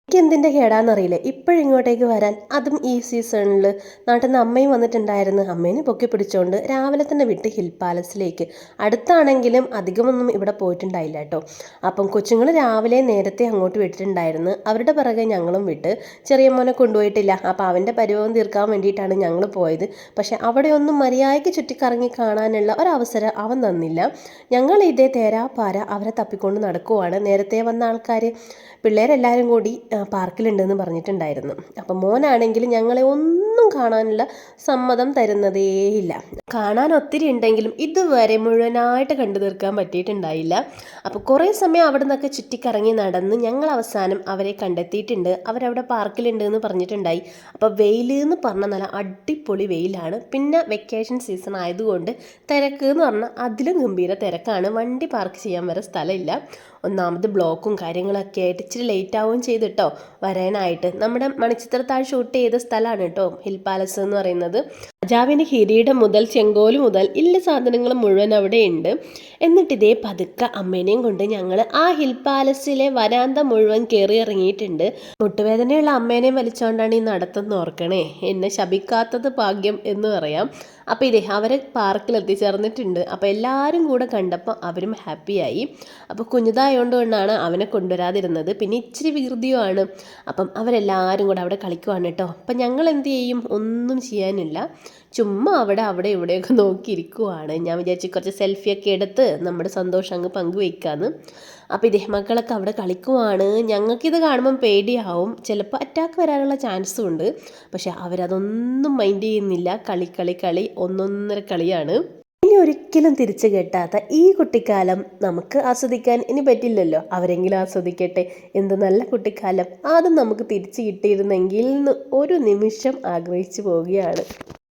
എനിക്കെന്തിൻ്റെ കേടാന്നറിയില്ല ഇപ്പോഴിങ്ങോട്ടേക്ക് വരാൻ. അതും ഈ സീസണിൽ നാട്ടിൽ നിന്ന് അമ്മയും വന്നിട്ടുണ്ടായിരുന്നു. അമ്മേനെ പൊക്കി പിടിച്ചോണ്ട് രാവിലെ തന്നെ വിട്ട് ഹിൽ പാലസിലേക്ക്. അടുത്താണെങ്കിലും അധികമൊന്നും ഇവിടെ പോയിട്ടുണ്ടായില്ല കേട്ടോ. അപ്പം കൊച്ചുങ്ങൾ രാവിലെ നേരത്തെ അങ്ങോട്ട് വിട്ടിട്ടുണ്ടായിരുന്നു. അവരുടെ പിറകെ ഞങ്ങളും വിട്ട്. ചെറിയ മോനെ കൊണ്ടുപോയിട്ടില്ല. അപ്പം അവൻ്റെ പരിവം തീർക്കാൻ വേണ്ടിയിട്ടാണ് ഞങ്ങൾ പോയത്. പക്ഷെ അവിടെയൊന്നും മര്യാദയ്ക്ക് ചുറ്റിക്കറങ്ങി കാണാനുള്ള ഒരവസരം അവൻ തന്നില്ല. ഞങ്ങൾ ഇതേ തേരാപ്പാര അവരെ തപ്പിക്കൊണ്ട് നടക്കുവാണ്. നേരത്തെ വന്ന ആൾക്കാർ പിള്ളേരെല്ലാവരും കൂടി പാർക്കിലുണ്ടെന്ന് പറഞ്ഞിട്ടുണ്ടായിരുന്നു. അപ്പം മോനാണെങ്കിൽ ഞങ്ങളെ ഒന്നും കാണാനുള്ള സമ്മതം തരുന്നതേയില്ല. കാണാൻ ഒത്തിരി ഉണ്ടെങ്കിലും ഇതുവരെ മുഴുവനായിട്ട് കണ്ടു തീർക്കാൻ പറ്റിയിട്ടുണ്ടായില്ല. അപ്പോൾ കുറേ സമയം അവിടെ നിന്നൊക്കെ ചുറ്റിക്കറങ്ങി നടന്ന് ഞങ്ങൾ അവസാനം അവരെ കണ്ടെത്തിയിട്ടുണ്ട്. അവരവിടെ പാർക്കിലുണ്ട് എന്ന് പറഞ്ഞിട്ടുണ്ടായി. അപ്പോൾ വെയിൽ എന്ന് പറഞ്ഞാൽ നല്ല അടിപൊളി വെയിലാണ്. പിന്നെ വെക്കേഷൻ സീസൺ ആയതുകൊണ്ട് തിരക്ക് എന്ന് പറഞ്ഞാൽ അതിലും ഗംഭീര തിരക്കാണ്. വണ്ടി പാർക്ക് ചെയ്യാൻ വരെ സ്ഥലമില്ല. ഒന്നാമത് ബ്ലോക്കും കാര്യങ്ങളൊക്കെ ആയിട്ട് ഇച്ചിരി ലേറ്റ് ആവുകയും ചെയ്തിട്ടോ വരാനായിട്ട്. നമ്മുടെ മണിച്ചിത്രത്താഴ് ഷൂട്ട് ചെയ്ത സ്ഥലമാണ് കേട്ടോ ഹിൽ പാലസ് എന്ന് പറയുന്നത്. രാജാവിന് കിരീടം മുതൽ ചെങ്കോല് മുതൽ ഇല്ല സാധനങ്ങൾ മുഴുവൻ അവിടെ ഉണ്ട്. എന്നിട്ട് ഇതേ പതുക്കെ അമ്മേനെയും കൊണ്ട് ഞങ്ങൾ ആ ഹിൽ പാലസിലെ വരാന്ത മുഴുവൻ കയറി ഇറങ്ങിയിട്ടുണ്ട്. മുട്ടുവേദനയുള്ള അമ്മേനെയും വലിച്ചുകൊണ്ടാണ് ഈ നടത്തുന്ന ഓർക്കണേ. എന്നെ ശപിക്കാത്തത് ഭാഗ്യം എന്ന് പറയാം. അപ്പോൾ ഇതേ അവരെ പാർക്കിൽ എത്തിച്ചേർന്നിട്ടുണ്ട്. അപ്പോൾ എല്ലാവരും കൂടെ കണ്ടപ്പോൾ അവരും ഹാപ്പിയായി. അപ്പോൾ കുഞ്ഞിതായോണ്ടുകൊണ്ടാണ് അവനെ കൊണ്ടുവരാതിരുന്നത്. പിന്നെ ഇച്ചിരി വികൃതിയുമാണ്. അപ്പം അവരെല്ലാവരും കൂടെ അവിടെ കളിക്കുവാണ് കേട്ടോ. അപ്പം ഞങ്ങൾ എന്ത് ചെയ്യും? ഒന്നും ചെയ്യാനില്ല, ചുമ്മാ അവിടെ ഇവിടെയൊക്കെ നോക്കിയിരിക്കുവാണ്. ഞാൻ വിചാരിച്ചു കുറച്ച് സെൽഫിയൊക്കെ എടുത്ത് നമ്മുടെ സന്തോഷം അങ്ങ് പങ്കുവയ്ക്കാമെന്ന്. അപ്പോൾ ഇതേ മക്കളൊക്കെ അവിടെ കളിക്കുവാണ്. ഞങ്ങൾക്കിത് കാണുമ്പം പേടിയാവും, ചിലപ്പോൾ അറ്റാക്ക് വരാനുള്ള ചാൻസും ഉണ്ട്. പക്ഷെ അവരതൊന്നും മൈൻഡ് ചെയ്യുന്നില്ല. കളി ഒന്നൊന്നര കളിയാണ്. ഇനി ഒരിക്കലും തിരിച്ചു കെട്ടാത്ത ഈ കുട്ടിക്കാലം നമുക്ക് ആസ്വദിക്കാൻ ഇനി പറ്റില്ലല്ലോ. അവരെങ്കിലും ആസ്വദിക്കട്ടെ. എന്ത് നല്ല കുട്ടിക്കാലം, അതും നമുക്ക് തിരിച്ചു കിട്ടിയിരുന്നെങ്കിൽ ഒരു നിമിഷം ആഗ്രഹിച്ചു പോവുകയാണ്.